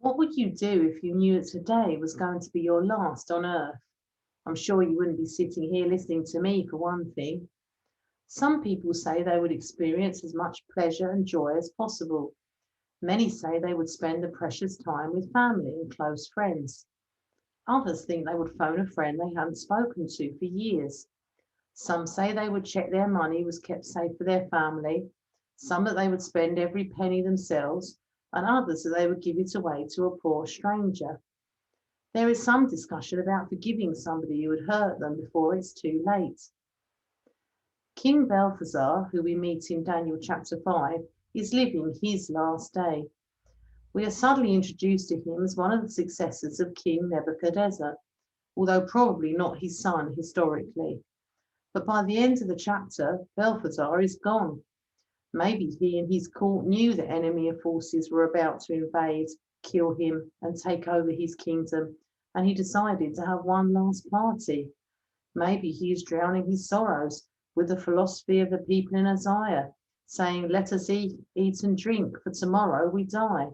What would you do if you knew that today was going to be your last on earth? I'm sure you wouldn't be sitting here listening to me for one thing. Some people say they would experience as much pleasure and joy as possible. Many say they would spend the precious time with family and close friends. Others think they would phone a friend they hadn't spoken to for years. Some say they would check their money was kept safe for their family, some that they would spend every penny themselves, and others that they would give it away to a poor stranger. There is some discussion about forgiving somebody who had hurt them before it's too late. King Balthazar, who we meet in Daniel chapter 5, is living his last day. We are suddenly introduced to him as one of the successors of King Nebuchadnezzar, although probably not his son historically. But by the end of the chapter, Balthazar is gone. Maybe he and his court knew that enemy forces were about to invade, kill him, and take over his kingdom, and he decided to have one last party. Maybe he is drowning his sorrows with the philosophy of the people in Isaiah, saying, "Let us eat and drink, for tomorrow we die."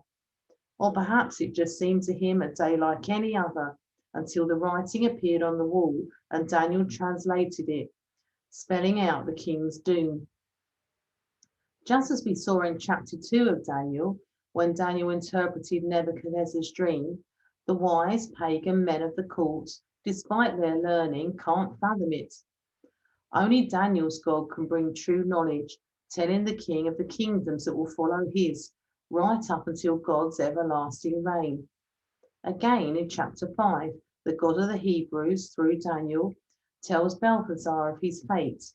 Or perhaps it just seemed to him a day like any other, until the writing appeared on the wall and Daniel translated it, spelling out the king's doom. Just as we saw in chapter 2 of Daniel, when Daniel interpreted Nebuchadnezzar's dream, the wise pagan men of the court, despite their learning, can't fathom it. Only Daniel's God can bring true knowledge, telling the king of the kingdoms that will follow his, right up until God's everlasting reign. Again, in chapter 5, the God of the Hebrews, through Daniel, tells Balthazar of his fate,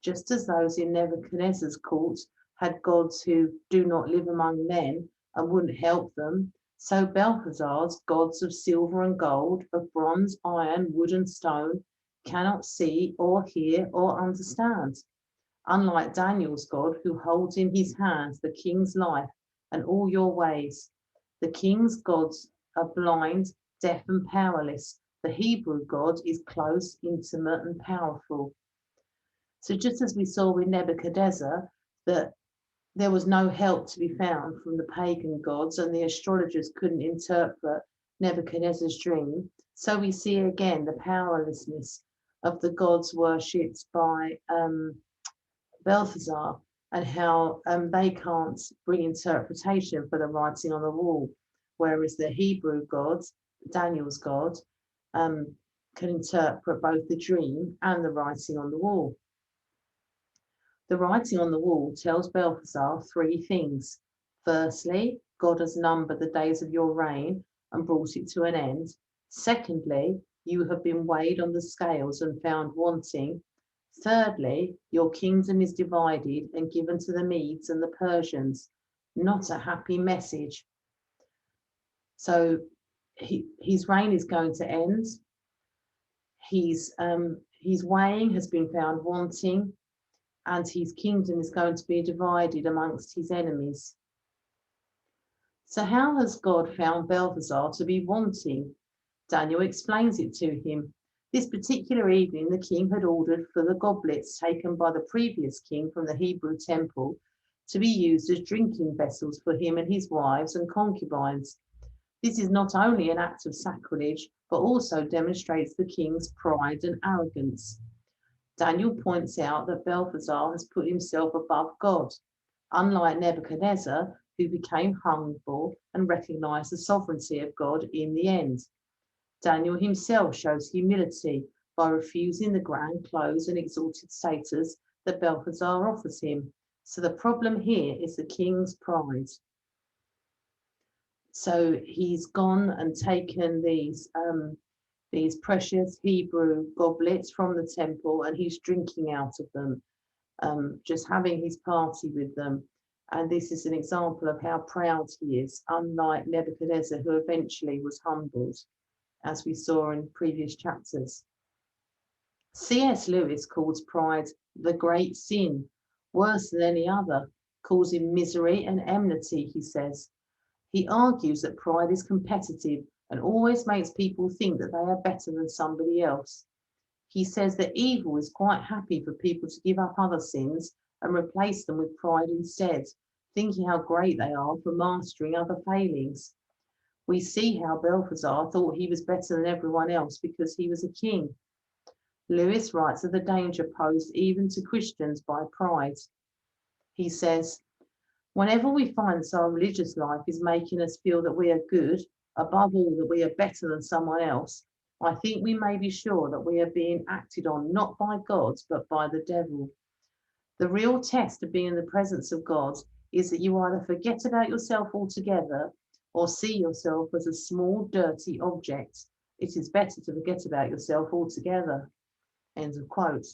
just as those in Nebuchadnezzar's court had gods who do not live among men and wouldn't help them, so Balthazar's gods of silver and gold, of bronze, iron, wood, and stone cannot see or hear or understand. Unlike Daniel's God, who holds in his hands the king's life and all your ways. The king's gods are blind, deaf, and powerless. The Hebrew God is close, intimate, and powerful. So just as we saw with Nebuchadnezzar, that there was no help to be found from the pagan gods and the astrologers couldn't interpret Nebuchadnezzar's dream, so we see again the powerlessness of the gods worshipped by Balthazar and how they can't bring interpretation for the writing on the wall, whereas the Hebrew gods, Daniel's God, um, can interpret both the dream and the writing on the wall. The writing on the wall tells Balthazar three things. Firstly, God has numbered the days of your reign and brought it to an end. Secondly, you have been weighed on the scales and found wanting. Thirdly, your kingdom is divided and given to the Medes and the Persians. Not a happy message. So his reign is going to end. His weighing has been found wanting, and his kingdom is going to be divided amongst his enemies. So, how has God found Balthazar to be wanting? Daniel explains it to him. This particular evening, the king had ordered for the goblets taken by the previous king from the Hebrew temple to be used as drinking vessels for him and his wives and concubines. This is not only an act of sacrilege, but also demonstrates the king's pride and arrogance. Daniel points out that Balthazar has put himself above God, unlike Nebuchadnezzar, who became humble and recognized the sovereignty of God in the end. Daniel himself shows humility by refusing the grand clothes and exalted status that Balthazar offers him. So the problem here is the king's pride. So he's gone and taken these precious Hebrew goblets from the temple and he's drinking out of them, just having his party with them. And this is an example of how proud he is, unlike Nebuchadnezzar, who eventually was humbled, as we saw in previous chapters. C.S. Lewis calls pride the great sin, worse than any other, causing misery and enmity, he says. He argues that pride is competitive and always makes people think that they are better than somebody else. He says that evil is quite happy for people to give up other sins and replace them with pride instead, thinking how great they are for mastering other failings. We see how Balthazar thought he was better than everyone else because he was a king. Lewis writes of the danger posed even to Christians by pride. He says, whenever we find that our religious life is making us feel that we are good, above all that we are better than someone else, I think we may be sure that we are being acted on not by God, but by the devil. The real test of being in the presence of God is that you either forget about yourself altogether or see yourself as a small, dirty object. It is better to forget about yourself altogether. End of quote.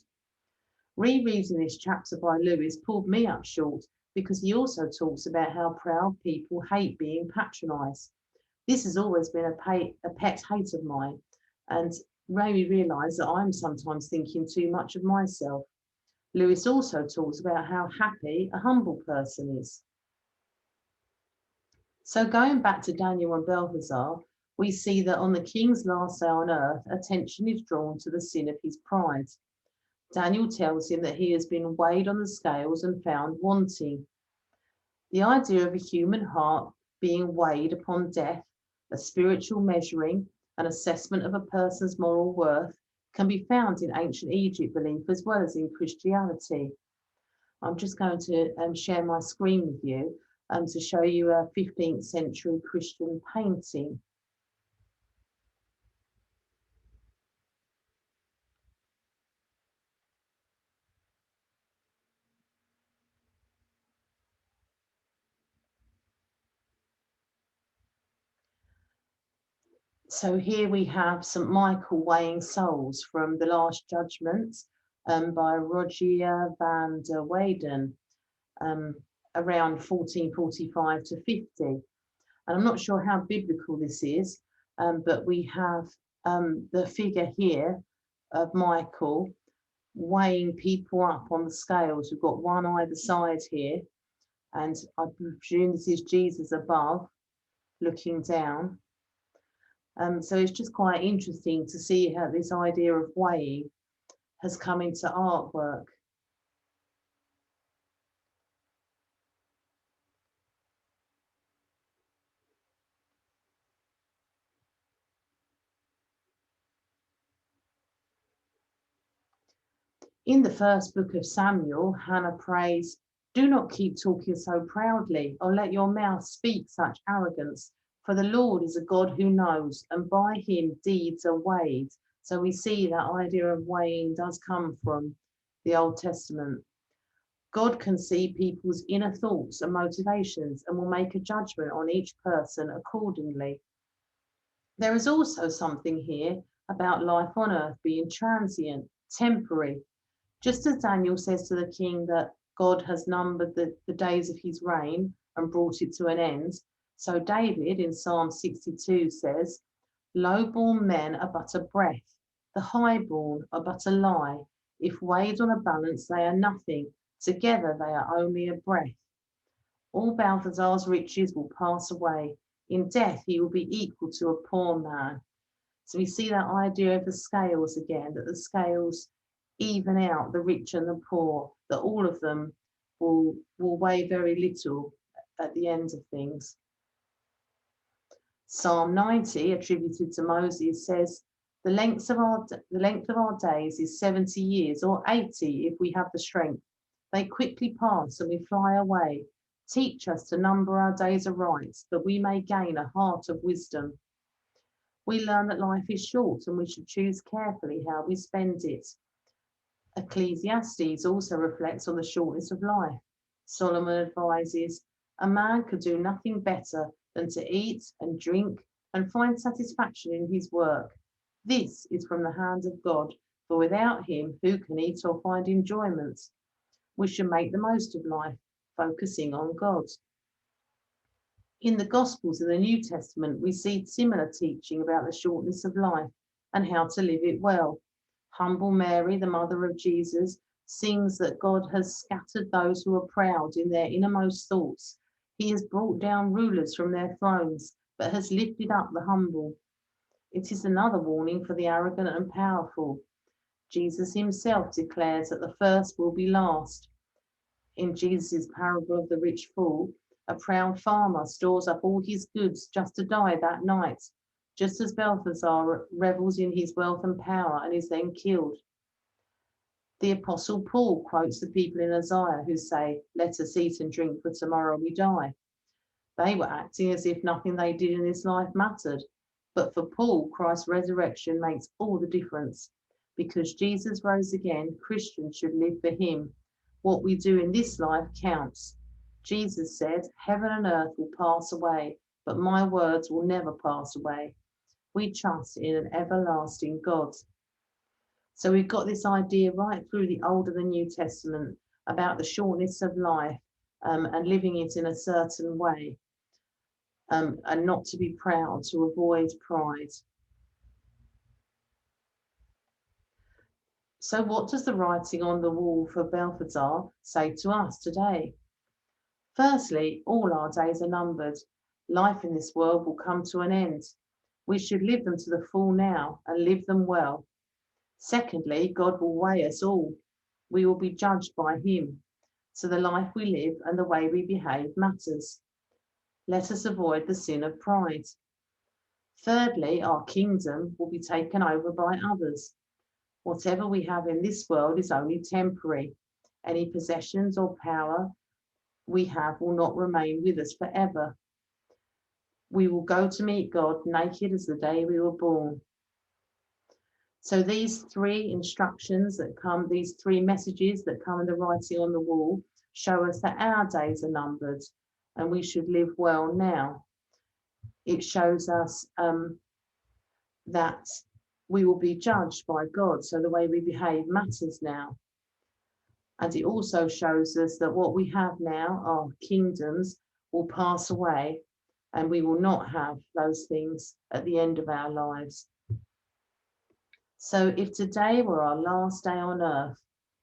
Rereading this chapter by Lewis pulled me up short because he also talks about how proud people hate being patronised. This has always been a pet hate of mine and made me realise that I'm sometimes thinking too much of myself. Lewis also talks about how happy a humble person is. So going back to Daniel and Balthazar, we see that on the king's last day on earth, attention is drawn to the sin of his pride. Daniel tells him that he has been weighed on the scales and found wanting. The idea of a human heart being weighed upon death, a spiritual measuring, an assessment of a person's moral worth, can be found in ancient Egypt belief as well as in Christianity. I'm just going to share my screen with you to show you a 15th century Christian painting. So here we have St. Michael weighing souls from The Last Judgment by Rogier van der Weyden, around 1445 to 50. And I'm not sure how biblical this is, but we have the figure here of Michael weighing people up on the scales. We've got one either side here, and I presume this is Jesus above, looking down. So it's just quite interesting to see how this idea of weighing has come into artwork. In the first book of Samuel, Hannah prays, "Do not keep talking so proudly, or let your mouth speak such arrogance. For the Lord is a God who knows, and by him deeds are weighed." So we see that idea of weighing does come from the Old Testament. God can see people's inner thoughts and motivations and will make a judgment on each person accordingly. There is also something here about life on earth being transient, temporary. Just as Daniel says to the king that God has numbered the days of his reign and brought it to an end, so David in Psalm 62 says, "Low-born men are but a breath, the high-born are but a lie. If weighed on a balance, they are nothing. Together they are only a breath." All Balthazar's riches will pass away. In death, he will be equal to a poor man. So we see that idea of the scales again, that the scales even out the rich and the poor, that all of them will weigh very little at the end of things. Psalm 90, attributed to Moses, says, the length of our days is 70 years, or 80 if we have the strength. They quickly pass and we fly away. Teach us to number our days aright, that we may gain a heart of wisdom. We learn that life is short and we should choose carefully how we spend it. Ecclesiastes also reflects on the shortness of life. Solomon advises, a man could do nothing better than to eat and drink and find satisfaction in his work. This is from the hand of God, for without him, who can eat or find enjoyment? We should make the most of life, focusing on God. In the Gospels in the New Testament, we see similar teaching about the shortness of life and how to live it well. Humble Mary, the mother of Jesus, sings that God has scattered those who are proud in their innermost thoughts. He has brought down rulers from their thrones, but has lifted up the humble. It is another warning for the arrogant and powerful. Jesus himself declares that the first will be last. In Jesus' parable of the rich fool, A proud farmer stores up all his goods just to die that night, just as Balthazar revels in his wealth and power and is then killed. The Apostle Paul quotes the people in Isaiah who say, "Let us eat and drink, for tomorrow we die." They were acting as if nothing they did in this life mattered. But for Paul, Christ's resurrection makes all the difference. Because Jesus rose again, Christians should live for him. What we do in this life counts. Jesus said, "Heaven and earth will pass away, but my words will never pass away." We trust in an everlasting God. So we've got this idea right through the Old and the New Testament about the shortness of life and living it in a certain way, and not to be proud, to avoid pride. So what does the writing on the wall for Balthazar say to us today? Firstly, all our days are numbered. Life in this world will come to an end. We should live them to the full now and live them well. Secondly, God will weigh us all. We will be judged by him. So the life we live and the way we behave matters. Let us avoid the sin of pride. Thirdly, our kingdom will be taken over by others. Whatever we have in this world is only temporary. Any possessions or power we have will not remain with us forever. We will go to meet God naked as the day we were born. So these three instructions that come, these three messages that come in the writing on the wall, show us that our days are numbered and we should live well now. It shows us that we will be judged by God, so the way we behave matters now. And it also shows us that what we have now, our kingdoms, will pass away and we will not have those things at the end of our lives. So if today were our last day on earth,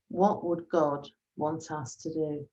what would God want us to do?